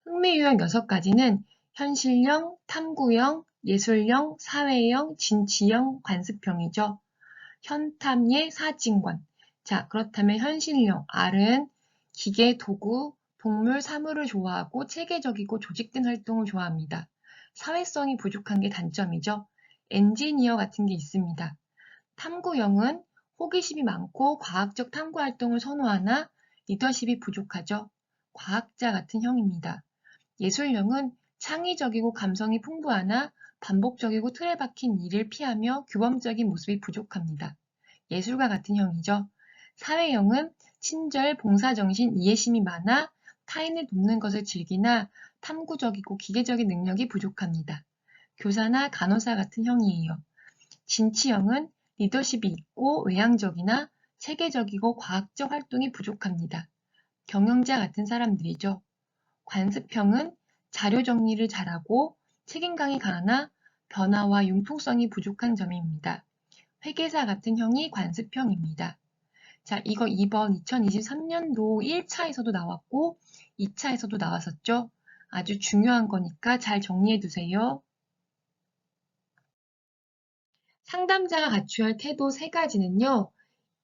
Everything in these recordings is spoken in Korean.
흥미 유형 6가지는 현실형, 탐구형, 예술형, 사회형, 진취형, 관습형이죠. 현탐예 사진관. 자, 그렇다면 현실형 R은 기계, 도구, 동물, 사물을 좋아하고 체계적이고 조직된 활동을 좋아합니다. 사회성이 부족한 게 단점이죠. 엔지니어 같은 게 있습니다. 탐구형은 호기심이 많고 과학적 탐구 활동을 선호하나 리더십이 부족하죠. 과학자 같은 형입니다. 예술형은 창의적이고 감성이 풍부하나 반복적이고 틀에 박힌 일을 피하며 규범적인 모습이 부족합니다. 예술가 같은 형이죠. 사회형은 친절, 봉사정신, 이해심이 많아 타인을 돕는 것을 즐기나 탐구적이고 기계적인 능력이 부족합니다. 교사나 간호사 같은 형이에요. 진취형은 리더십이 있고 외향적이나 체계적이고 과학적 활동이 부족합니다. 경영자 같은 사람들이죠. 관습형은 자료 정리를 잘하고 책임감이 강하나 변화와 융통성이 부족한 점입니다. 회계사 같은 형이 관습형입니다. 자, 이거 2번 2023년도 1차에서도 나왔고 2차에서도 나왔었죠. 아주 중요한 거니까 잘 정리해 두세요. 상담자가 갖춰야 할 태도 3가지는요.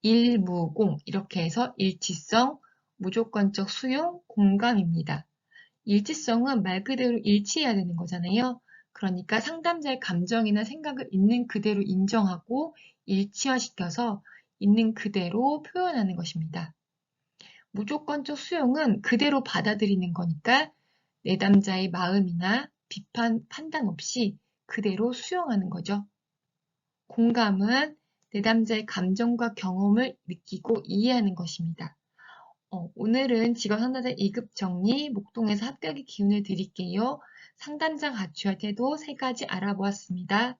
일무공 이렇게 해서 일치성, 무조건적 수용, 공감입니다. 일치성은 말 그대로 일치해야 되는 거잖아요. 그러니까 상담자의 감정이나 생각을 있는 그대로 인정하고 일치화시켜서 있는 그대로 표현하는 것입니다. 무조건적 수용은 그대로 받아들이는 거니까 내담자의 마음이나 비판, 판단 없이 그대로 수용하는 거죠. 공감은 내담자의 감정과 경험을 느끼고 이해하는 것입니다. 오늘은 직업 상담자 2급 정리, 목동에서 합격의 기운을 드릴게요. 상담자 갖춰야 할 태도 3가지 알아보았습니다.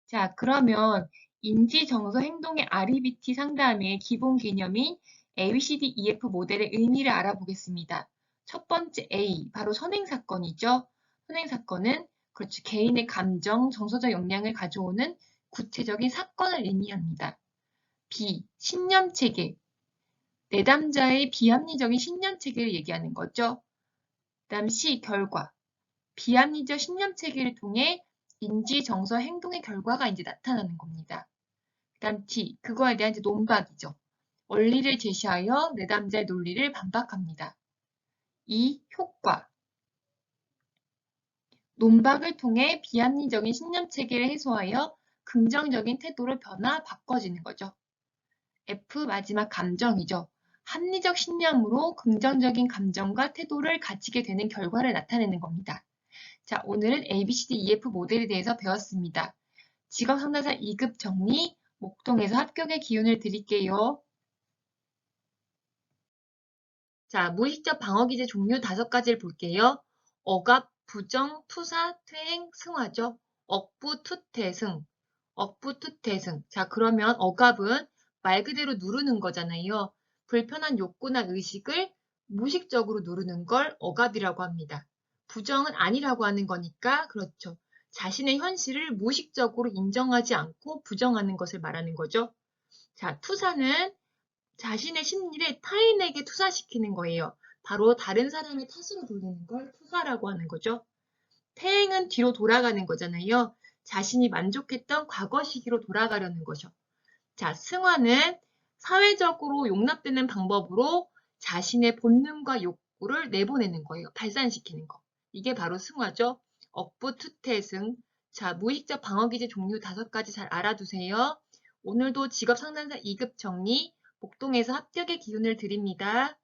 자, 그러면 인지, 정서, 행동의 REBT 상담의 기본 개념인 ABCDEF 모델의 의미를 알아보겠습니다. 첫 번째 A, 바로 선행사건이죠. 선행사건은 그렇죠. 개인의 감정, 정서적 역량을 가져오는 구체적인 사건을 의미합니다. B, 신념체계. 내담자의 비합리적인 신념체계를 얘기하는 거죠. 그다음 C, 결과. 비합리적 신념체계를 통해 인지, 정서, 행동의 결과가 이제 나타나는 겁니다. 그다음 D, 그거에 대한 이제 논박이죠. 원리를 제시하여 내담자의 논리를 반박합니다. E, 효과. 논박을 통해 비합리적인 신념체계를 해소하여 긍정적인 태도로 바꿔지는 거죠. F, 마지막 감정이죠. 합리적 신념으로 긍정적인 감정과 태도를 가지게 되는 결과를 나타내는 겁니다. 자, 오늘은 ABCDEF 모델에 대해서 배웠습니다. 직업 상담사 2급 정리, 목동에서 합격의 기운을 드릴게요. 자, 무의식적 방어 기제 종류 5가지를 볼게요. 억압, 부정, 투사, 퇴행, 승화죠. 억부, 투퇴승. 억부, 투퇴승. 자, 그러면 억압은 말 그대로 누르는 거잖아요. 불편한 욕구나 의식을 무의식적으로 누르는 걸 억압이라고 합니다. 부정은 아니라고 하는 거니까 그렇죠. 자신의 현실을 무의식적으로 인정하지 않고 부정하는 것을 말하는 거죠. 자, 투사는 자신의 심리를 타인에게 투사시키는 거예요. 바로 다른 사람의 탓으로 돌리는 걸 투사라고 하는 거죠. 퇴행은 뒤로 돌아가는 거잖아요. 자신이 만족했던 과거 시기로 돌아가려는 거죠. 자, 승화는 사회적으로 용납되는 방법으로 자신의 본능과 욕구를 내보내는 거예요. 발산시키는 거. 이게 바로 승화죠. 억부, 투퇴승. 자, 무의식적 방어기제 종류 5가지 잘 알아두세요. 오늘도 직업 상담사 2급 정리, 목동에서 합격의 기운을 드립니다.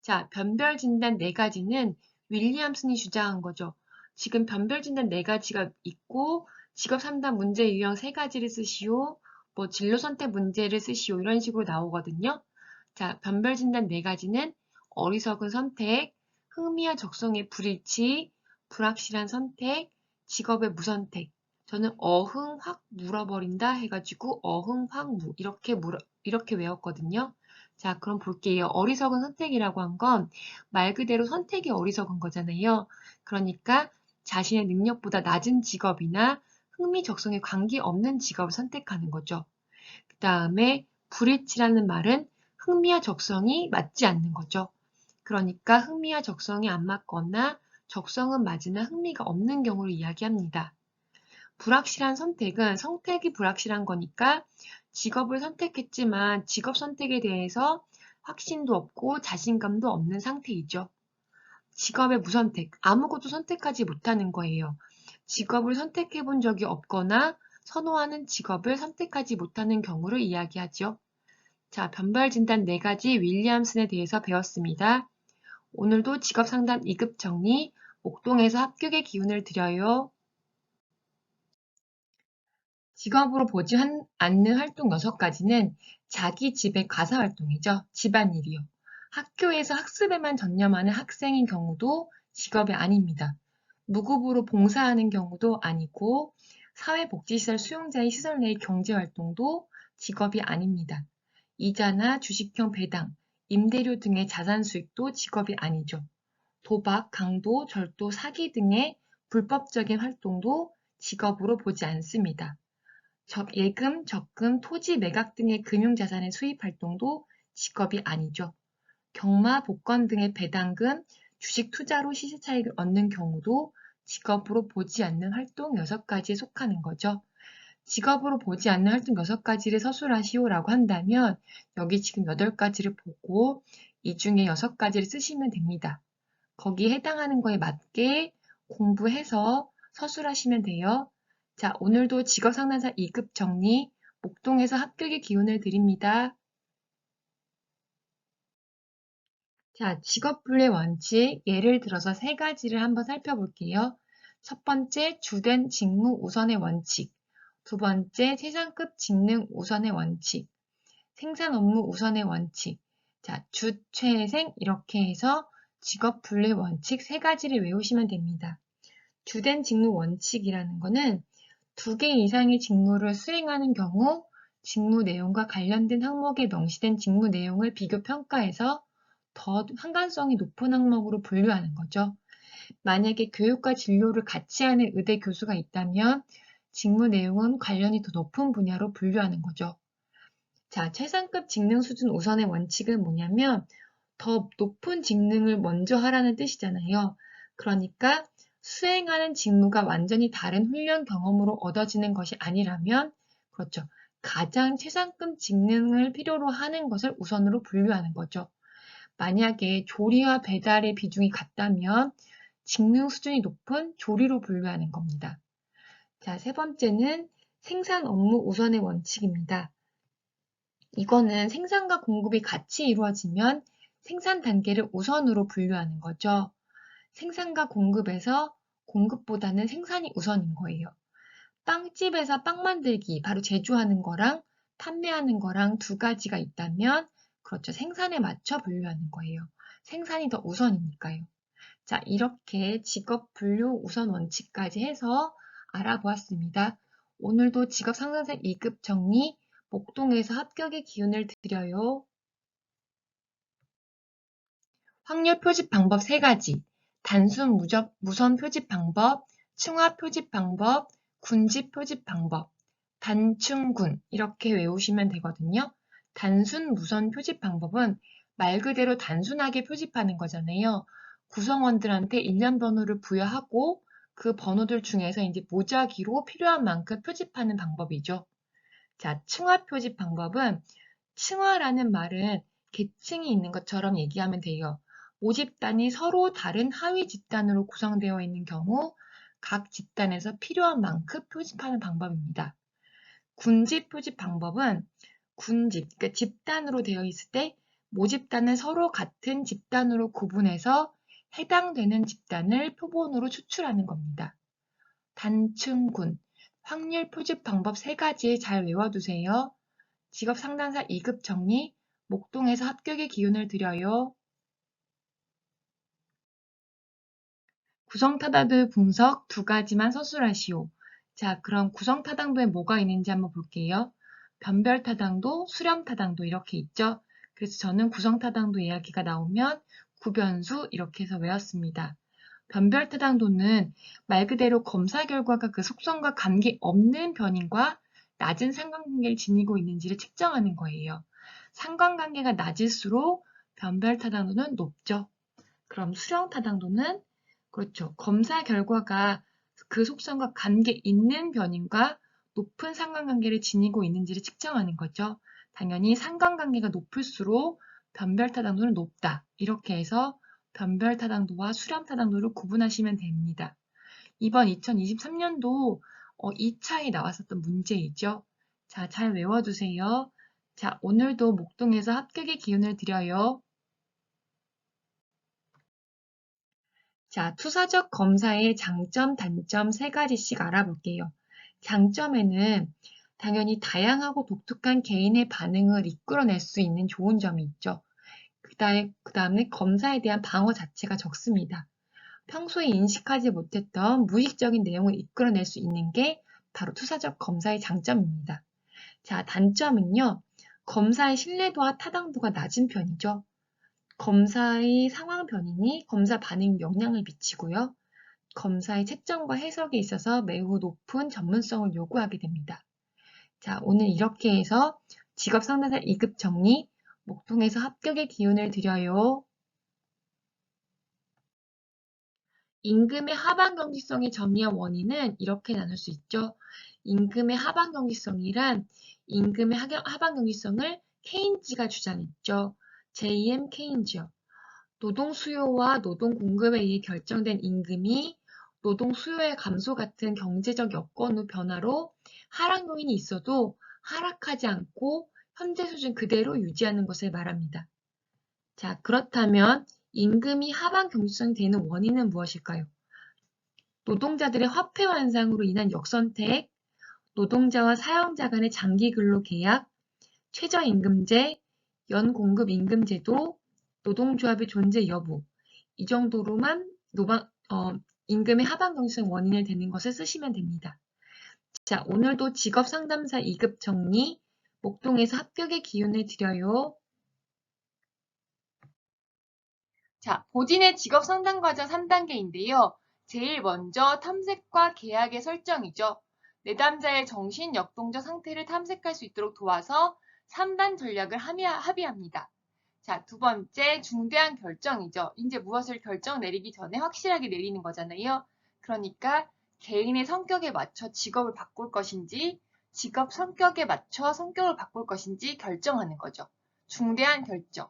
자, 변별 진단 4가지는 윌리엄슨이 주장한 거죠. 지금 변별 진단 4가지가 있고 직업 상담 문제 유형 3가지를 쓰시오. 뭐 진로 선택 문제를 쓰시오. 이런 식으로 나오거든요. 자, 변별 진단 4가지는 어리석은 선택, 흥미와 적성의 불일치, 불확실한 선택, 직업의 무선택. 저는 어흥 확 물어버린다 해가지고 어흥 확 무 이렇게 외웠거든요. 자, 그럼 볼게요. 어리석은 선택이라고 한 건 말 그대로 선택이 어리석은 거잖아요. 그러니까 자신의 능력보다 낮은 직업이나 흥미 적성에 관계없는 직업을 선택하는 거죠. 그 다음에 불일치라는 말은 흥미와 적성이 맞지 않는 거죠. 그러니까 흥미와 적성이 안 맞거나 적성은 맞으나 흥미가 없는 경우를 이야기합니다. 불확실한 선택은 선택이 불확실한 거니까 직업을 선택했지만 직업 선택에 대해서 확신도 없고 자신감도 없는 상태이죠. 직업의 무선택, 아무것도 선택하지 못하는 거예요. 직업을 선택해 본 적이 없거나 선호하는 직업을 선택하지 못하는 경우를 이야기하죠. 자, 변별 진단 4가지 윌리엄슨에 대해서 배웠습니다. 오늘도 직업 상담 2급 정리, 목동에서 합격의 기운을 드려요. 직업으로 보지 않는 활동 6가지는 자기 집의 가사 활동이죠. 집안일이요. 학교에서 학습에만 전념하는 학생인 경우도 직업이 아닙니다. 무급으로 봉사하는 경우도 아니고 사회복지시설 수용자의 시설 내의 경제활동도 직업이 아닙니다. 이자나 주식형 배당, 임대료 등의 자산 수익도 직업이 아니죠. 도박, 강도, 절도, 사기 등의 불법적인 활동도 직업으로 보지 않습니다. 예금, 적금, 토지 매각 등의 금융자산의 수입 활동도 직업이 아니죠. 경마, 복권 등의 배당금, 주식 투자로 시세차익을 얻는 경우도 직업으로 보지 않는 활동 6가지에 속하는 거죠. 직업으로 보지 않는 활동 6가지를 서술하시오라고 한다면 여기 지금 8가지를 보고 이 중에 6가지를 쓰시면 됩니다. 거기에 해당하는 거에 맞게 공부해서 서술하시면 돼요. 자, 오늘도 직업상담사 2급 정리, 목동에서 합격의 기운을 드립니다. 자, 직업분류의 원칙, 예를 들어서 3가지를 한번 살펴볼게요. 첫 번째, 주된 직무 우선의 원칙. 두 번째, 최상급 직능 우선의 원칙. 생산 업무 우선의 원칙. 자, 주, 최, 생 이렇게 해서 직업분류의 원칙 3가지를 외우시면 됩니다. 주된 직무 원칙이라는 거는 2개 이상의 직무를 수행하는 경우 직무 내용과 관련된 항목에 명시된 직무 내용을 비교 평가해서 더 상관성이 높은 항목으로 분류하는 거죠. 만약에 교육과 진로를 같이 하는 의대 교수가 있다면 직무 내용은 관련이 더 높은 분야로 분류하는 거죠. 자, 최상급 직능 수준 우선의 원칙은 뭐냐면 더 높은 직능을 먼저 하라는 뜻이잖아요. 그러니까 수행하는 직무가 완전히 다른 훈련 경험으로 얻어지는 것이 아니라면, 그렇죠. 가장 최상급 직능을 필요로 하는 것을 우선으로 분류하는 거죠. 만약에 조리와 배달의 비중이 같다면 직능 수준이 높은 조리로 분류하는 겁니다. 자, 3번째는 생산 업무 우선의 원칙입니다. 이거는 생산과 공급이 같이 이루어지면 생산 단계를 우선으로 분류하는 거죠. 생산과 공급에서 공급보다는 생산이 우선인 거예요. 빵집에서 빵 만들기, 바로 제조하는 거랑 판매하는 거랑 2가지가 있다면, 그렇죠. 생산에 맞춰 분류하는 거예요. 생산이 더 우선이니까요. 자, 이렇게 직업 분류 우선 원칙까지 해서 알아보았습니다. 오늘도 직업 상담사 2급 정리, 목동에서 합격의 기운을 드려요. 확률 표집 방법 3가지, 단순 무선 표집 방법, 층화 표집 방법, 군집 표집 방법, 단층군 이렇게 외우시면 되거든요. 단순 무선 표집 방법은 말 그대로 단순하게 표집하는 거잖아요. 구성원들한테 일련 번호를 부여하고 그 번호들 중에서 이제 무작위로 필요한 만큼 표집하는 방법이죠. 자, 층화 표집 방법은 층화라는 말은 계층이 있는 것처럼 얘기하면 돼요. 모집단이 서로 다른 하위 집단으로 구성되어 있는 경우 각 집단에서 필요한 만큼 표집하는 방법입니다. 군집 표집 방법은 군집, 그러니까 집단으로 되어 있을 때 모집단을 서로 같은 집단으로 구분해서 해당되는 집단을 표본으로 추출하는 겁니다. 단층군, 확률 표집 방법 3가지 잘 외워두세요. 직업 상담사 2급 정리, 목동에서 합격의 기운을 드려요. 구성타당도 분석 2가지만 서술하시오. 자, 그럼 구성타당도에 뭐가 있는지 한번 볼게요. 변별타당도, 수렴타당도 이렇게 있죠. 그래서 저는 구성타당도 이야기가 나오면 구변수 이렇게 해서 외웠습니다. 변별타당도는 말 그대로 검사 결과가 그 속성과 관계없는 변인과 낮은 상관관계를 지니고 있는지를 측정하는 거예요. 상관관계가 낮을수록 변별 타당도는 높죠. 그럼 수령 타당도는 그렇죠. 검사 결과가 그 속성과 관계 있는 변인과 높은 상관관계를 지니고 있는지를 측정하는 거죠. 당연히 상관관계가 높을수록 변별 타당도는 높다. 이렇게 해서 변별 타당도와 수렴 타당도를 구분하시면 됩니다. 이번 2023년도 2차에 나왔었던 문제이죠. 자, 잘 외워두세요. 자, 오늘도 목동에서 합격의 기운을 드려요. 자, 투사적 검사의 장점, 단점 세 가지씩 알아볼게요. 장점에는 당연히 다양하고 독특한 개인의 반응을 이끌어낼 수 있는 좋은 점이 있죠. 그 다음에 검사에 대한 방어 자체가 적습니다. 평소에 인식하지 못했던 무의식적인 내용을 이끌어낼 수 있는 게 바로 투사적 검사의 장점입니다. 자, 단점은요. 검사의 신뢰도와 타당도가 낮은 편이죠. 검사의 상황 변인이 검사 반응에 영향을 미치고요. 검사의 채점과 해석에 있어서 매우 높은 전문성을 요구하게 됩니다. 자, 오늘 이렇게 해서 직업상담사 2급 정리, 목통에서 합격의 기운을 드려요. 임금의 하방 경직성의 점이한 원인은 이렇게 나눌 수 있죠. 임금의 하방 경직성이란 임금의 하방 경직성을 케인즈가 주장했죠. J.M. 케인즈요. 노동 수요와 노동 공급에 의해 결정된 임금이 노동 수요의 감소 같은 경제적 여건 후 변화로 하락 요인이 있어도 하락하지 않고 현재 수준 그대로 유지하는 것을 말합니다. 자, 그렇다면 임금이 하방 경직성이 되는 원인은 무엇일까요? 노동자들의 화폐 완상으로 인한 역선택, 노동자와 사용자 간의 장기 근로 계약, 최저임금제, 연공급 임금제도, 노동조합의 존재 여부, 이 정도로만 임금의 하방 경직성 원인을 되는 것을 쓰시면 됩니다. 자, 오늘도 직업상담사 2급 정리, 목동에서 합격의 기운을 드려요. 자, 보진의 직업상담과정 3단계인데요. 제일 먼저 탐색과 계약의 설정이죠. 내담자의 정신, 역동적 상태를 탐색할 수 있도록 도와서 3단 전략을 합의합니다. 자, 두 번째 중대한 결정이죠. 이제 무엇을 결정 내리기 전에 확실하게 내리는 거잖아요. 그러니까 개인의 성격에 맞춰 직업을 바꿀 것인지 직업 성격에 맞춰 성격을 바꿀 것인지 결정하는 거죠. 중대한 결정.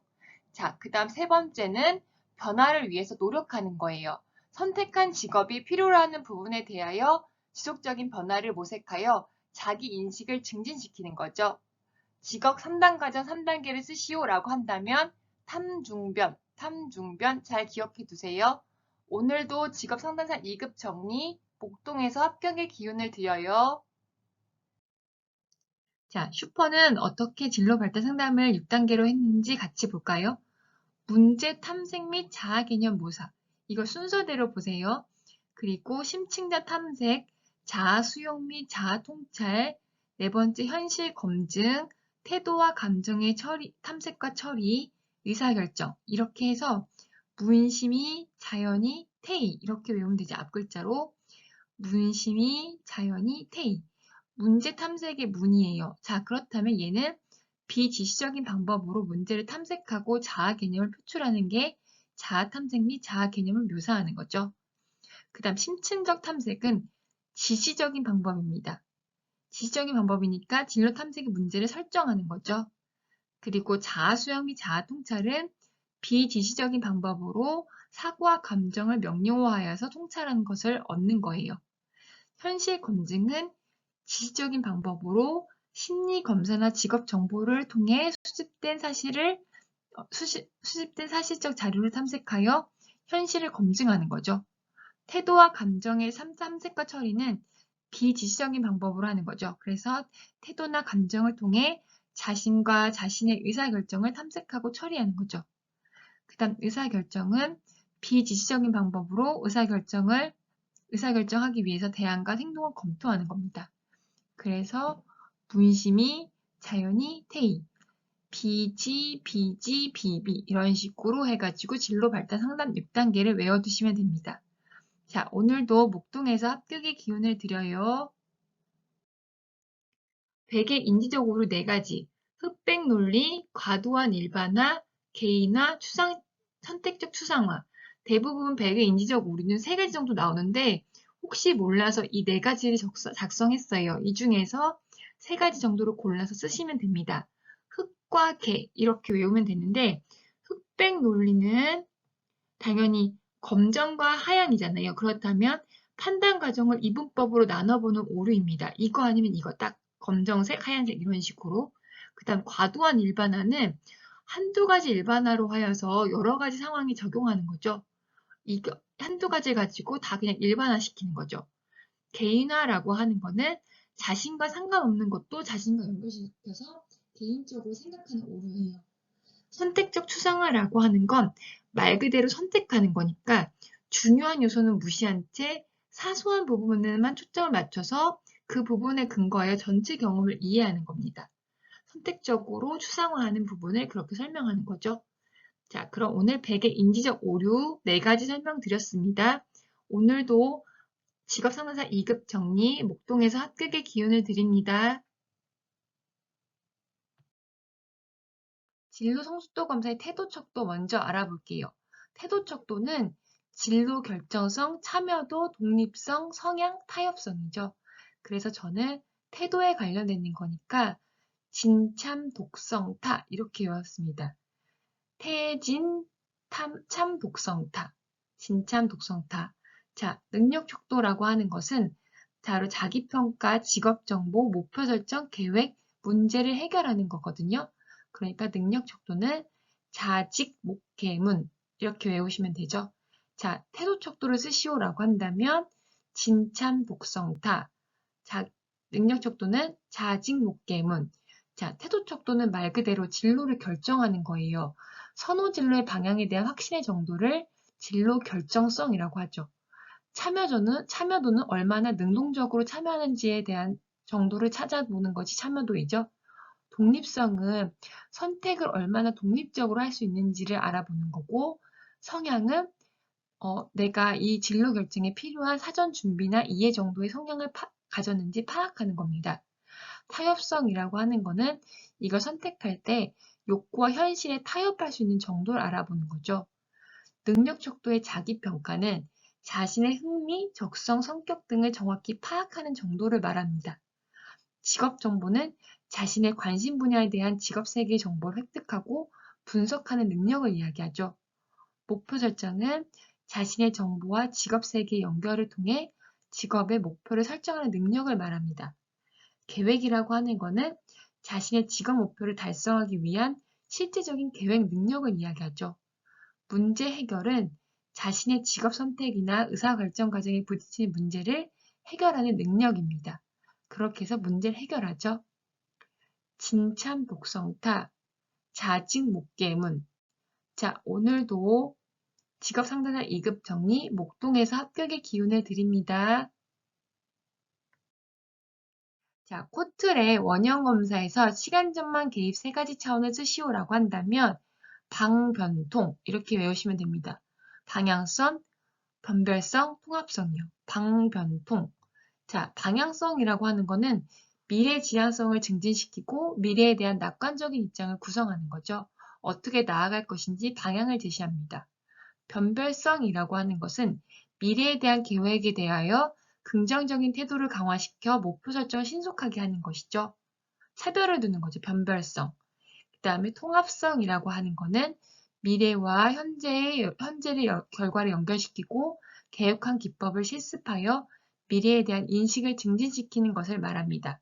자, 그 다음 세 번째는 변화를 위해서 노력하는 거예요. 선택한 직업이 필요로 하는 부분에 대하여 지속적인 변화를 모색하여 자기 인식을 증진시키는 거죠. 직업 3단 과정 3단계를 쓰시오라고 한다면 탐중변 잘 기억해 두세요. 오늘도 직업 상담사 2급 정리, 목동에서 합격의 기운을 드려요. 자, 슈퍼는 어떻게 진로 발달 상담을 6단계로 했는지 같이 볼까요? 문제 탐색 및 자아 개념 모사. 이거 순서대로 보세요. 그리고 심층자 탐색, 자아 수용 및 자아 통찰, 네 번째 현실 검증, 태도와 감정의 탐색과 처리, 의사결정. 이렇게 해서 문심이, 자연이, 태이. 이렇게 외우면 되지, 앞글자로. 문심이, 자연이, 태이. 문제 탐색의 문이에요. 자, 그렇다면 얘는 비지시적인 방법으로 문제를 탐색하고 자아 개념을 표출하는 게 자아 탐색 및 자아 개념을 묘사하는 거죠. 그 다음 심층적 탐색은 지시적인 방법입니다. 지시적인 방법이니까 진로 탐색의 문제를 설정하는 거죠. 그리고 자아 수용 및 자아 통찰은 비지시적인 방법으로 사고와 감정을 명료화하여서 통찰하는 것을 얻는 거예요. 현실 검증은 지시적인 방법으로 심리 검사나 직업 정보를 통해 수집된 사실적 자료를 탐색하여 현실을 검증하는 거죠. 태도와 감정의 탐색과 처리는 비지시적인 방법으로 하는 거죠. 그래서 태도나 감정을 통해 자신과 자신의 의사결정을 탐색하고 처리하는 거죠. 그 다음 의사결정은 비지시적인 방법으로 의사결정하기 위해서 대안과 행동을 검토하는 겁니다. 그래서 문심이, 자연이, 태이, 비지, 비비 이런 식으로 해가지고 진로 발달 상담 6단계를 외워두시면 됩니다. 자, 오늘도 목동에서 합격의 기운을 드려요. 되게 인지적으로 4가지. 흑백 논리, 과도한 일반화, 개인화, 선택적 추상화. 대부분 백의 인지적 오류는 3가지 정도 나오는데 혹시 몰라서 이 4가지를 작성했어요. 이 중에서 3가지 정도로 골라서 쓰시면 됩니다. 흑과 개 이렇게 외우면 되는데 흑백 논리는 당연히 검정과 하얀이잖아요. 그렇다면 판단 과정을 이분법으로 나눠보는 오류입니다. 이거 아니면 이거 딱 검정색, 하얀색 이런 식으로. 그 다음 과도한 일반화는 한두 가지 일반화로 하여서 여러 가지 상황에 적용하는 거죠. 이거 한두 가지를 가지고 다 그냥 일반화시키는 거죠. 개인화라고 하는 거는 자신과 상관없는 것도 자신과 연결시켜서 개인적으로 생각하는 오류예요. 선택적 추상화라고 하는 건 말 그대로 선택하는 거니까 중요한 요소는 무시한 채 사소한 부분에만 초점을 맞춰서 그 부분에 근거하여 전체 경험을 이해하는 겁니다. 선택적으로 추상화하는 부분을 그렇게 설명하는 거죠. 자, 그럼 오늘 100의 인지적 오류 4가지 설명드렸습니다. 오늘도 직업상담사 2급 정리, 목동에서 합격의 기운을 드립니다. 진로 성숙도 검사의 태도 척도 먼저 알아볼게요. 태도 척도는 진로 결정성, 참여도, 독립성, 성향, 타협성이죠. 그래서 저는 태도에 관련된 거니까 진참, 독성, 타 이렇게 외웠습니다. 태진, 참, 독성, 타. 진참, 독성, 타. 자, 능력 척도라고 하는 것은 바로 자기평가, 직업정보, 목표 설정, 계획, 문제를 해결하는 거거든요. 그러니까 능력 척도는 자직, 목계문 이렇게 외우시면 되죠. 자, 태도 척도를 쓰시오라고 한다면 진참, 독성, 타. 능력 척도는 자직, 목계문. 자, 태도 척도는 말 그대로 진로를 결정하는 거예요. 선호 진로의 방향에 대한 확신의 정도를 진로 결정성이라고 하죠. 참여도는 얼마나 능동적으로 참여하는지에 대한 정도를 찾아보는 것이 참여도이죠. 독립성은 선택을 얼마나 독립적으로 할 수 있는지를 알아보는 거고, 성향은 내가 이 진로 결정에 필요한 사전 준비나 이해 정도의 성향을 가졌는지 파악하는 겁니다. 타협성이라고 하는 거는 이걸 선택할 때 욕구와 현실에 타협할 수 있는 정도를 알아보는 거죠. 능력 척도의 자기평가는 자신의 흥미, 적성, 성격 등을 정확히 파악하는 정도를 말합니다. 직업 정보는 자신의 관심 분야에 대한 직업 세계 정보를 획득하고 분석하는 능력을 이야기하죠. 목표 설정은 자신의 정보와 직업 세계의 연결을 통해 직업의 목표를 설정하는 능력을 말합니다. 계획이라고 하는 것은 자신의 직업 목표를 달성하기 위한 실제적인 계획 능력을 이야기하죠. 문제 해결은 자신의 직업 선택이나 의사결정 과정에 부딪히는 문제를 해결하는 능력입니다. 그렇게 해서 문제를 해결하죠. 진참 독성타, 자직 목계문. 자, 오늘도 직업 상담사 2급 정리, 목동에서 합격의 기운을 드립니다. 자, 코틀의 원형 검사에서 시간전만 개입 3가지 차원을 쓰시오라고 한다면 방변통 이렇게 외우시면 됩니다. 방향성, 변별성, 통합성이요. 방변통. 자, 방향성이라고 하는 거는 미래 지향성을 증진시키고 미래에 대한 낙관적인 입장을 구성하는 거죠. 어떻게 나아갈 것인지 방향을 제시합니다. 변별성이라고 하는 것은 미래에 대한 계획에 대하여 긍정적인 태도를 강화시켜 목표 설정을 신속하게 하는 것이죠. 차별을 두는 거죠. 변별성. 그 다음에 통합성이라고 하는 거는 미래와 현재의 결과를 연결시키고 계획한 기법을 실습하여 미래에 대한 인식을 증진시키는 것을 말합니다.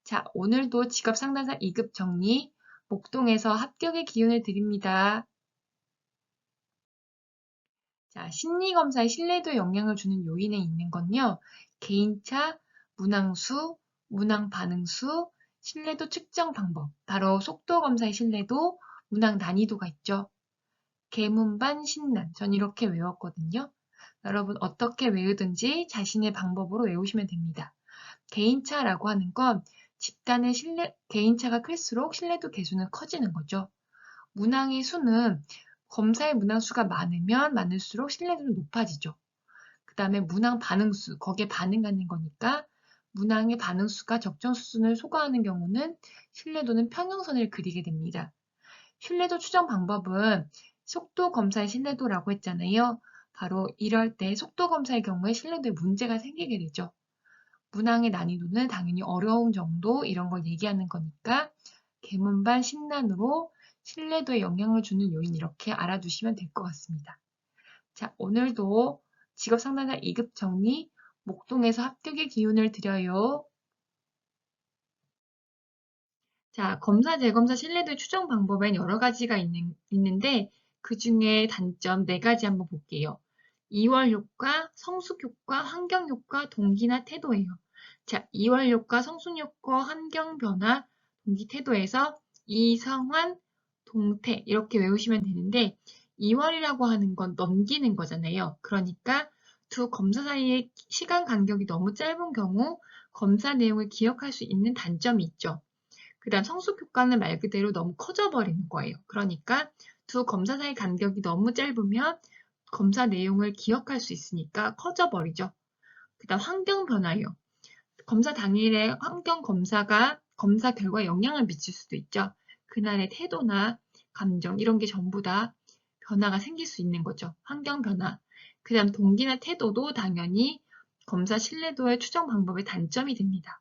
자, 오늘도 직업상담사 2급 정리, 목동에서 합격의 기운을 드립니다. 자, 심리검사의 신뢰도에 영향을 주는 요인에 있는 건요. 개인차, 문항수, 문항반응수, 신뢰도 측정 방법. 바로 속도검사의 신뢰도, 문항 난이도가 있죠. 개문반 신난. 전 이렇게 외웠거든요. 여러분 어떻게 외우든지 자신의 방법으로 외우시면 됩니다. 개인차라고 하는 건 집단의 개인차가 클수록 신뢰도 계수는 커지는 거죠. 문항의 수는 검사의 문항 수가 많으면 많을수록 신뢰도는 높아지죠. 그 다음에 문항 반응수, 거기에 반응하는 거니까 문항의 반응수가 적정 수준을 초과하는 경우는 신뢰도는 평형선을 그리게 됩니다. 신뢰도 추정 방법은 속도 검사의 신뢰도라고 했잖아요. 바로 이럴 때 속도 검사의 경우에 신뢰도에 문제가 생기게 되죠. 문항의 난이도는 당연히 어려움 정도 이런 걸 얘기하는 거니까 개문반 신난으로 신뢰도에 영향을 주는 요인 이렇게 알아두시면 될 것 같습니다. 자, 오늘도 직업 상담사 2급 정리, 목동에서 합격의 기운을 드려요. 자, 검사, 재검사 신뢰도 추정 방법엔 여러 가지가 있는데 그 중에 단점 4가지 한번 볼게요. 이월 효과, 성숙 효과, 환경 효과, 동기나 태도예요. 자, 이월 효과, 성숙 효과, 환경 변화, 동기 태도에서 이성환, 동태 이렇게 외우시면 되는데 2월이라고 하는 건 넘기는 거잖아요. 그러니까 두 검사 사이의 시간 간격이 너무 짧은 경우 검사 내용을 기억할 수 있는 단점이 있죠. 그 다음 성숙 효과는 말 그대로 너무 커져 버리는 거예요. 그러니까 두 검사 사이 간격이 너무 짧으면 검사 내용을 기억할 수 있으니까 커져 버리죠. 그 다음 환경 변화예요. 검사 당일에 환경 검사가 검사 결과에 영향을 미칠 수도 있죠. 그날의 태도나 감정 이런 게 전부 다 변화가 생길 수 있는 거죠. 환경 변화. 그 다음 동기나 태도도 당연히 검사 신뢰도의 추정 방법의 단점이 됩니다.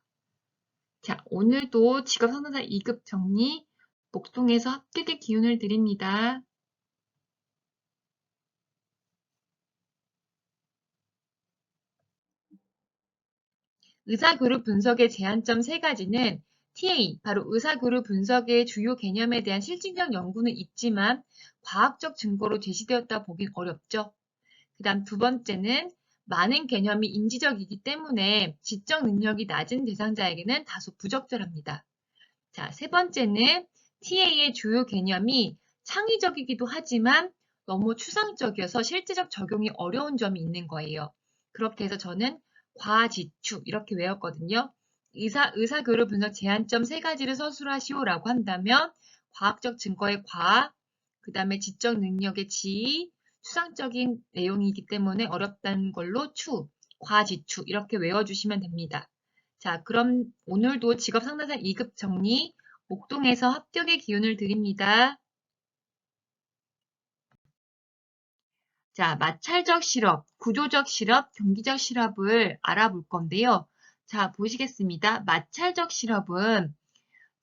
자, 오늘도 직업 상담사 2급 정리, 목동에서 합격의 기운을 드립니다. 의사그룹 분석의 제한점 3가지는 TA, 바로 의사그룹 분석의 주요 개념에 대한 실증적 연구는 있지만 과학적 증거로 제시되었다 보긴 어렵죠. 그 다음 2번째는 많은 개념이 인지적이기 때문에 지적 능력이 낮은 대상자에게는 다소 부적절합니다. 자, 3번째는 TA의 주요 개념이 창의적이기도 하지만 너무 추상적이어서 실제적 적용이 어려운 점이 있는 거예요. 그렇게 해서 저는 과지추 이렇게 외웠거든요. 의사그룹 분석 제한점 3가지를 서술하시오라고 한다면 과학적 증거의 과, 그 다음에 지적 능력의 지, 추상적인 내용이기 때문에 어렵다는 걸로 추, 과지추 이렇게 외워주시면 됩니다. 자, 그럼 오늘도 직업 상담사 2급 정리, 목동에서 합격의 기운을 드립니다. 자, 마찰적 실업, 구조적 실업, 경기적 실업을 알아볼 건데요. 자, 보시겠습니다. 마찰적 실업은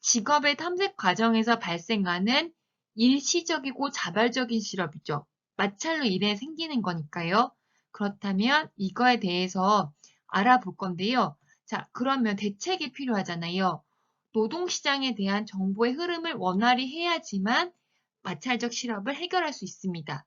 직업의 탐색 과정에서 발생하는 일시적이고 자발적인 실업이죠. 마찰로 인해 생기는 거니까요. 그렇다면 이거에 대해서 알아볼 건데요. 자, 그러면 대책이 필요하잖아요. 노동시장에 대한 정보의 흐름을 원활히 해야지만 마찰적 실업을 해결할 수 있습니다.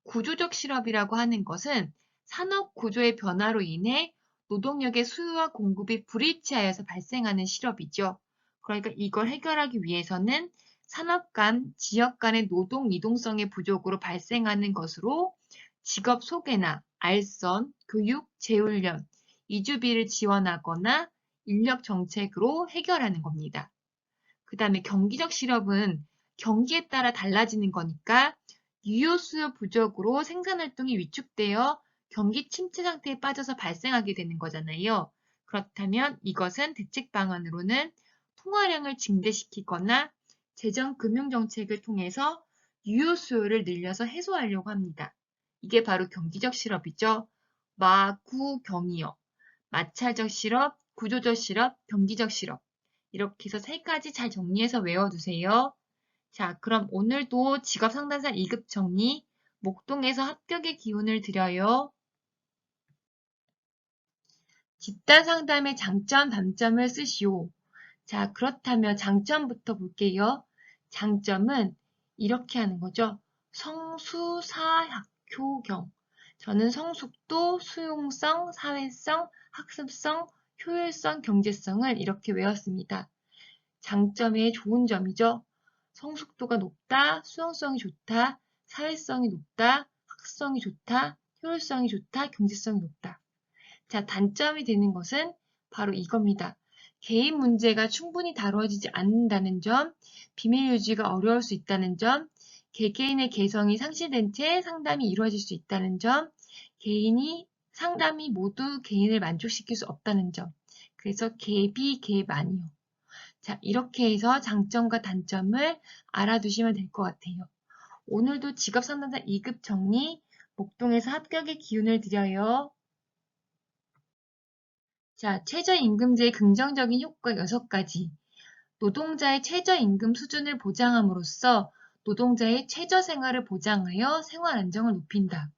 구조적 실업이라고 하는 것은 산업 구조의 변화로 인해 노동력의 수요와 공급이 불일치하여서 발생하는 실업이죠. 그러니까 이걸 해결하기 위해서는 산업 간, 지역 간의 노동 이동성의 부족으로 발생하는 것으로 직업 소개나 알선, 교육, 재훈련, 이주비를 지원하거나 인력 정책으로 해결하는 겁니다. 그 다음에 경기적 실업은 경기에 따라 달라지는 거니까 유효 수요 부족으로 생산활동이 위축되어 경기 침체 상태에 빠져서 발생하게 되는 거잖아요. 그렇다면 이것은 대책 방안으로는 통화량을 증대시키거나 재정 금융 정책을 통해서 유효 수요를 늘려서 해소하려고 합니다. 이게 바로 경기적 실업이죠. 마구경이요. 마찰적 실업, 구조적 실업, 경기적 실업. 이렇게 해서 3가지 잘 정리해서 외워두세요. 자, 그럼 오늘도 직업 상담사 2급 정리, 목동에서 합격의 기운을 드려요. 집단 상담의 장점, 단점을 쓰시오. 자, 그렇다면 장점부터 볼게요. 장점은 이렇게 하는 거죠. 성수사학효경. 저는 성숙도, 수용성, 사회성, 학습성, 효율성, 경제성을 이렇게 외웠습니다. 장점의 좋은 점이죠. 성숙도가 높다, 수용성이 좋다, 사회성이 높다, 학습성이 좋다, 효율성이 좋다, 경제성이 높다. 자, 단점이 되는 것은 바로 이겁니다. 개인 문제가 충분히 다뤄지지 않는다는 점, 비밀 유지가 어려울 수 있다는 점, 개개인의 개성이 상실된 채 상담이 이루어질 수 있다는 점, 상담이 모두 개인을 만족시킬 수 없다는 점, 그래서 개비개만이요. 자, 이렇게 해서 장점과 단점을 알아두시면 될 것 같아요. 오늘도 직업상담사 2급 정리, 목동에서 합격의 기운을 드려요. 자, 최저임금제의 긍정적인 효과 6가지. 노동자의 최저임금 수준을 보장함으로써 노동자의 최저생활을 보장하여 생활 안정을 높인다.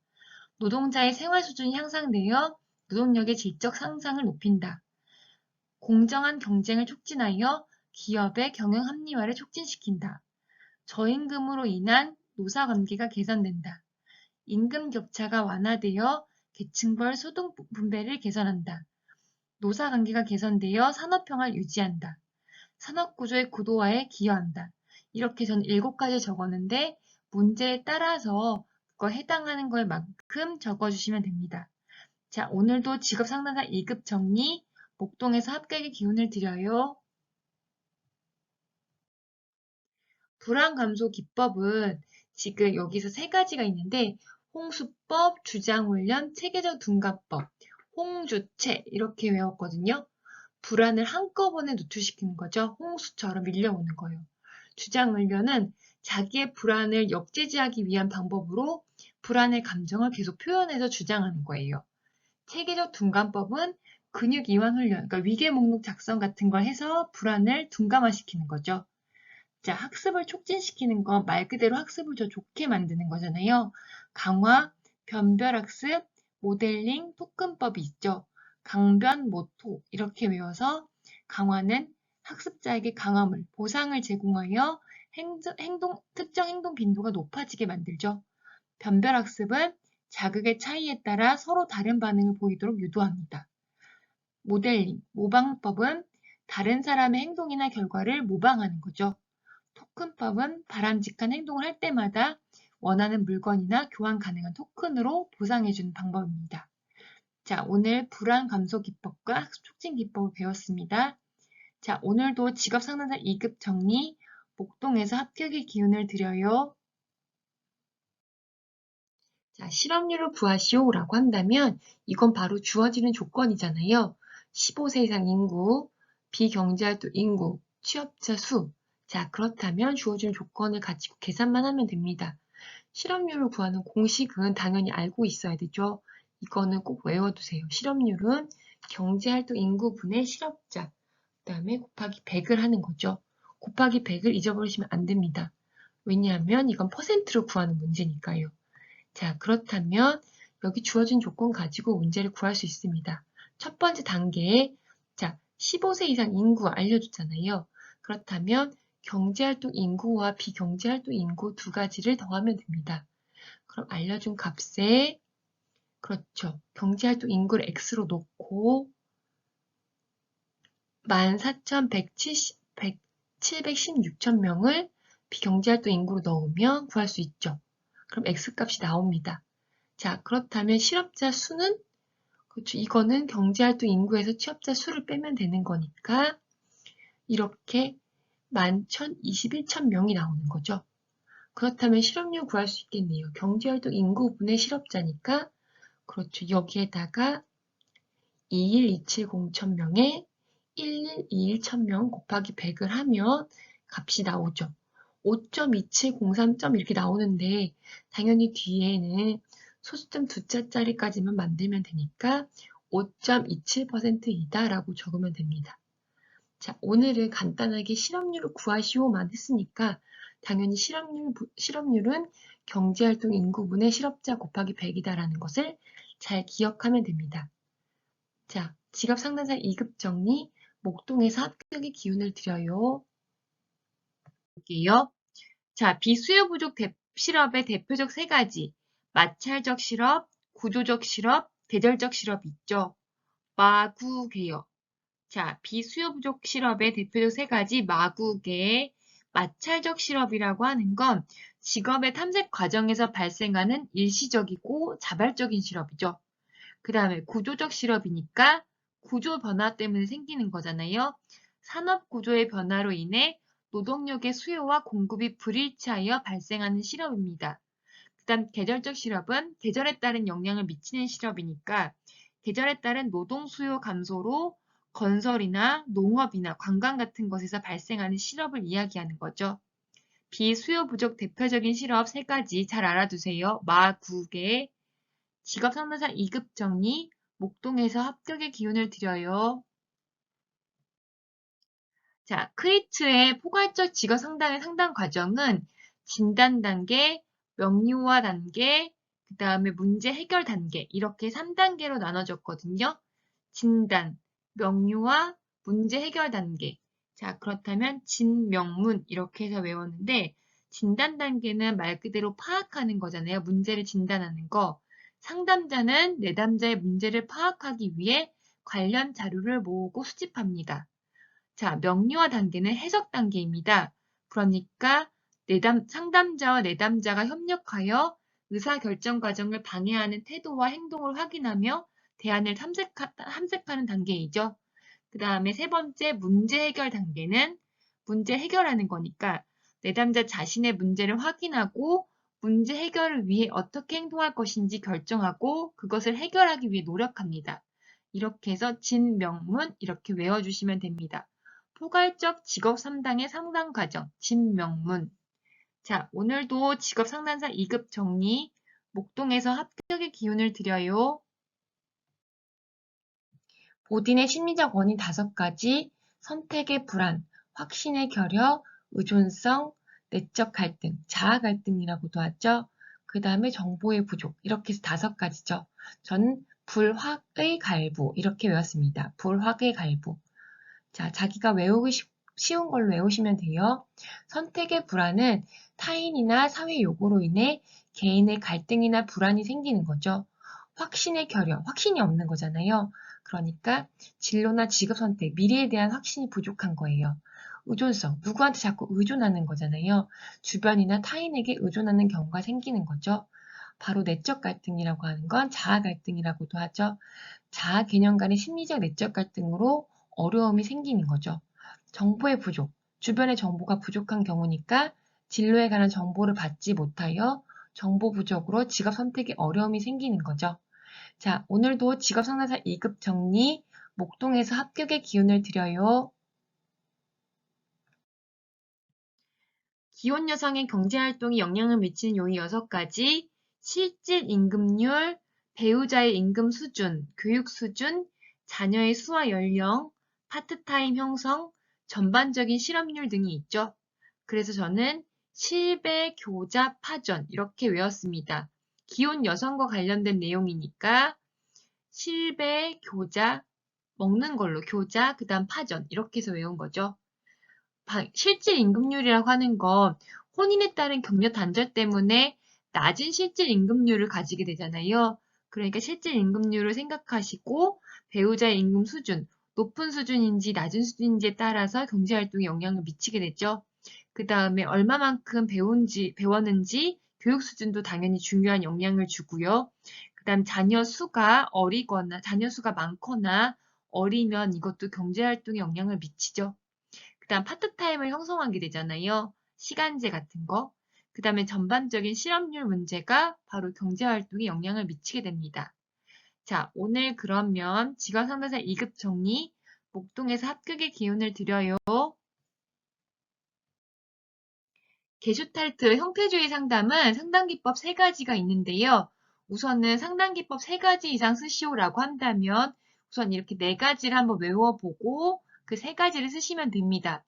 노동자의 생활 수준이 향상되어 노동력의 질적 상승을 높인다. 공정한 경쟁을 촉진하여 기업의 경영 합리화를 촉진시킨다. 저임금으로 인한 노사관계가 개선된다. 임금 격차가 완화되어 계층별 소득 분배를 개선한다. 노사관계가 개선되어 산업평화를 유지한다. 산업구조의 구도화에 기여한다. 이렇게 저는 7가지 적었는데 문제에 따라서 그거 해당하는 거에 만큼 적어주시면 됩니다. 자, 오늘도 직업상담사 2급 정리, 목동에서 합격의 기운을 드려요. 불안 감소 기법은 지금 여기서 3가지가 있는데 홍수법, 주장훈련, 체계적 둔갑법, 홍주체 이렇게 외웠거든요. 불안을 한꺼번에 노출시키는 거죠. 홍수처럼 밀려오는 거예요. 주장훈련은 자기의 불안을 역제지하기 위한 방법으로 불안의 감정을 계속 표현해서 주장하는 거예요. 체계적 둔감법은 근육 이완 훈련, 그러니까 위계 목록 작성 같은 걸 해서 불안을 둔감화시키는 거죠. 자, 학습을 촉진시키는 건 말 그대로 학습을 더 좋게 만드는 거잖아요. 강화, 변별학습, 모델링, 토큰법이 있죠. 강변, 모토 이렇게 외워서 강화는 학습자에게 강함을, 보상을 제공하여 특정 행동 빈도가 높아지게 만들죠. 변별학습은 자극의 차이에 따라 서로 다른 반응을 보이도록 유도합니다. 모델링, 모방법은 다른 사람의 행동이나 결과를 모방하는 거죠. 토큰법은 바람직한 행동을 할 때마다 원하는 물건이나 교환 가능한 토큰으로 보상해주는 방법입니다. 자, 오늘 불안 감소 기법과 학습 촉진 기법을 배웠습니다. 자, 오늘도 직업상담사 2급 정리, 목동에서 합격의 기운을 드려요. 자, 실업률을 구하시오라고 한다면 이건 바로 주어지는 조건이잖아요. 15세 이상 인구, 비경제활동 인구, 취업자 수. 자, 그렇다면 주어지는 조건을 가지고 계산만 하면 됩니다. 실업률을 구하는 공식은 당연히 알고 있어야 되죠. 이거는 꼭 외워두세요. 실업률은 경제활동 인구분의 실업자, 그 다음에 곱하기 100을 하는 거죠. 곱하기 100을 잊어버리시면 안 됩니다. 왜냐하면 이건 퍼센트로 구하는 문제니까요. 자, 그렇다면 여기 주어진 조건 가지고 문제를 구할 수 있습니다. 첫 번째 단계에 자, 15세 이상 인구 알려줬잖아요. 그렇다면 경제활동 인구와 비경제활동 인구 2가지를 더하면 됩니다. 그럼 알려준 값에 그렇죠. 경제활동 인구를 x로 놓고 14,716천 명을 비경제활동 인구로 넣으면 구할 수 있죠. 그럼 x값이 나옵니다. 자, 그렇다면 실업자 수는 그렇죠. 이거는 경제활동 인구에서 취업자 수를 빼면 되는 거니까 이렇게 11,021천 명이 나오는 거죠. 그렇다면 실업률 구할 수 있겠네요. 경제활동 인구분의 실업자니까 그렇죠. 여기에다가 21270,000명에 1121,000명 곱하기 100을 하면 값이 나오죠. 5.2703. 이렇게 나오는데 당연히 뒤에는 소수점 2자짜리까지만 만들면 되니까 5.27%이다 라고 적으면 됩니다. 자, 오늘은 간단하게 실업률을 구하시오만 했으니까 당연히 실업률은 경제활동 인구분의 실업자 곱하기 100이다라는 것을 잘 기억하면 됩니다. 자, 직업상담사 2급 정리, 목동에서 합격의 기운을 드려요. 볼게요. 자, 비수요 부족 실업의 대표적 3가지. 마찰적 실업, 구조적 실업, 계절적 실업 있죠. 마구개요. 자, 비수요 부족 실업의 대표적 3가지 마구개, 마찰적 실업이라고 하는 건 직업의 탐색 과정에서 발생하는 일시적이고 자발적인 실업이죠. 그 다음에 구조적 실업이니까 구조 변화 때문에 생기는 거잖아요. 산업 구조의 변화로 인해 노동력의 수요와 공급이 불일치하여 발생하는 실업입니다. 그 다음 계절적 실업은 계절에 따른 영향을 미치는 실업이니까 계절에 따른 노동 수요 감소로 건설이나 농업이나 관광 같은 것에서 발생하는 실업을 이야기하는 거죠. 비수요 부족 대표적인 실업 3가지 잘 알아두세요. 마국의 직업 상담사 2급 정리, 목동에서 합격의 기운을 드려요. 자, 크리트의 포괄적 직업 상담의 상담 과정은 진단 단계, 명료화 단계, 그 다음에 문제 해결 단계 이렇게 3단계로 나눠졌거든요. 진단, 명료화, 문제 해결 단계. 자, 그렇다면 진명문 이렇게 해서 외웠는데 진단 단계는 말 그대로 파악하는 거잖아요. 문제를 진단하는 거. 상담자는 내담자의 문제를 파악하기 위해 관련 자료를 모으고 수집합니다. 자, 명료화 단계는 해석 단계입니다. 그러니까 상담자와 내담자가 협력하여 의사결정 과정을 방해하는 태도와 행동을 확인하며 대안을 탐색하는 단계이죠. 그 다음에 3번째 문제 해결 단계는 문제 해결하는 거니까 내담자 자신의 문제를 확인하고 문제 해결을 위해 어떻게 행동할 것인지 결정하고 그것을 해결하기 위해 노력합니다. 이렇게 해서 진명문 이렇게 외워주시면 됩니다. 포괄적 직업 3단의 상담 과정, 진명문. 자, 오늘도 직업 상담사 2급 정리, 목동에서 합격의 기운을 드려요. 보딘의 심리적 원인 5가지, 선택의 불안, 확신의 결여, 의존성, 내적 갈등, 자아 갈등이라고도 하죠. 그 다음에 정보의 부족, 이렇게 해서 5가지죠. 전 불확의 갈부, 이렇게 외웠습니다. 불확의 갈부. 자, 자기가 외우기 쉬운 걸로 외우시면 돼요. 선택의 불안은 타인이나 사회 요구로 인해 개인의 갈등이나 불안이 생기는 거죠. 확신의 결여, 확신이 없는 거잖아요. 그러니까 진로나 직업 선택, 미래에 대한 확신이 부족한 거예요. 의존성, 누구한테 자꾸 의존하는 거잖아요. 주변이나 타인에게 의존하는 경우가 생기는 거죠. 바로 내적 갈등이라고 하는 건 자아 갈등이라고도 하죠. 자아 개념 간의 심리적 내적 갈등으로 어려움이 생기는 거죠. 정보의 부족, 주변의 정보가 부족한 경우니까 진로에 관한 정보를 받지 못하여 정보 부족으로 직업 선택에 어려움이 생기는 거죠. 자, 오늘도 직업 상담사 2급 정리, 목동에서 합격의 기운을 드려요. 기혼 여성의 경제활동에 영향을 미치는 요인 6가지, 실질 임금률, 배우자의 임금 수준, 교육 수준, 자녀의 수화 연령, 파트타임 형성, 전반적인 실업률 등이 있죠. 그래서 저는 실배, 교자, 파전 이렇게 외웠습니다. 기혼 여성과 관련된 내용이니까 실배, 교자, 먹는 걸로 교자, 그 다음 파전 이렇게 해서 외운 거죠. 실질 임금률이라고 하는 건 혼인에 따른 격려 단절 때문에 낮은 실질 임금률을 가지게 되잖아요. 그러니까 실질 임금률을 생각하시고 배우자의 임금 수준, 높은 수준인지 낮은 수준인지에 따라서 경제활동에 영향을 미치게 되죠. 그 다음에 얼마만큼 배웠는지 교육 수준도 당연히 중요한 영향을 주고요. 그 다음 자녀 수가 많거나 어리면 이것도 경제활동에 영향을 미치죠. 그 다음 파트타임을 형성하게 되잖아요. 시간제 같은 거. 그 다음에 전반적인 실업률 문제가 바로 경제활동에 영향을 미치게 됩니다. 자, 오늘 그러면 직업상담사 2급 정리, 목동에서 합격의 기운을 드려요. 게슈탈트 형태주의 상담은 상담기법 3가지가 있는데요. 우선은 상담기법 3가지 이상 쓰시오라고 한다면 우선 이렇게 4가지를 한번 외워보고 그 3가지를 쓰시면 됩니다.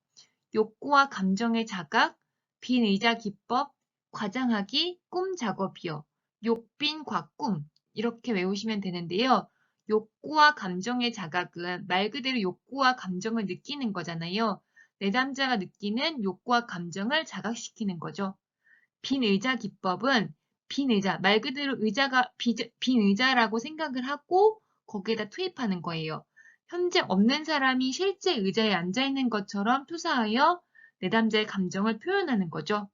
욕구와 감정의 자각, 빈 의자 기법, 과장하기, 꿈 작업이요. 욕빈 과꿈 이렇게 외우시면 되는데요. 욕구와 감정의 자각은 말 그대로 욕구와 감정을 느끼는 거잖아요. 내담자가 느끼는 욕구와 감정을 자각시키는 거죠. 빈 의자 기법은 빈 의자, 말 그대로 빈 의자라고 생각을 하고 거기에다 투입하는 거예요. 현재 없는 사람이 실제 의자에 앉아있는 것처럼 투사하여 내담자의 감정을 표현하는 거죠.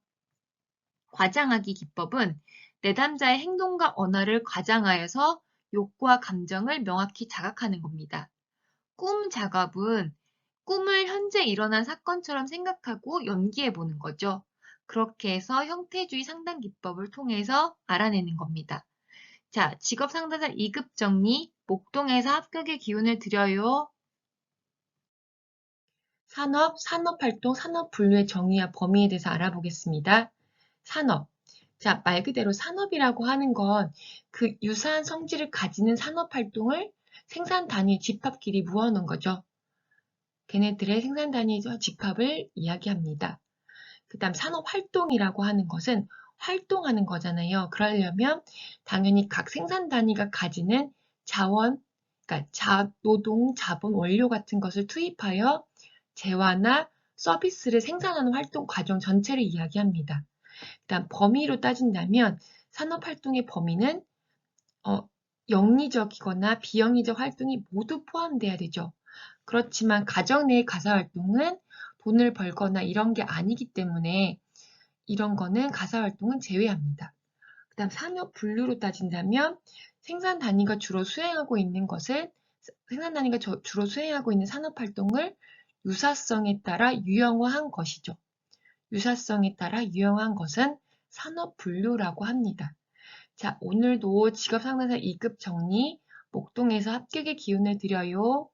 과장하기 기법은 내담자의 행동과 언어를 과장하여서 욕구와 감정을 명확히 자각하는 겁니다. 꿈 작업은 꿈을 현재 일어난 사건처럼 생각하고 연기해 보는 거죠. 그렇게 해서 형태주의 상담 기법을 통해서 알아내는 겁니다. 자, 직업 상담사 2급 정리, 목동에서 합격의 기운을 드려요. 산업활동, 산업분류의 정의와 범위에 대해서 알아보겠습니다. 산업. 자, 말 그대로 산업이라고 하는 건 그 유사한 성질을 가지는 산업활동을 생산 단위 집합끼리 모아놓은 거죠. 걔네들의 생산 단위 집합을 이야기합니다. 그 다음 산업활동이라고 하는 것은 활동하는 거잖아요. 그러려면 당연히 각 생산 단위가 가지는 자원, 그러니까 노동, 자본, 원료 같은 것을 투입하여 재화나 서비스를 생산하는 활동 과정 전체를 이야기합니다. 일단 범위로 따진다면 산업활동의 범위는 영리적이거나 비영리적 활동이 모두 포함돼야 되죠. 그렇지만 가정 내의 가사활동은 돈을 벌거나 이런 게 아니기 때문에 이런 거는 가사활동은 제외합니다. 그 다음 산업 분류로 따진다면 생산 단위가 주로 수행하고 있는 산업활동을 유사성에 따라 유형화한 것이죠. 유사성에 따라 유형한 것은 산업 분류라고 합니다. 자, 오늘도 직업상담사 2급 정리, 목동에서 합격의 기운을 드려요.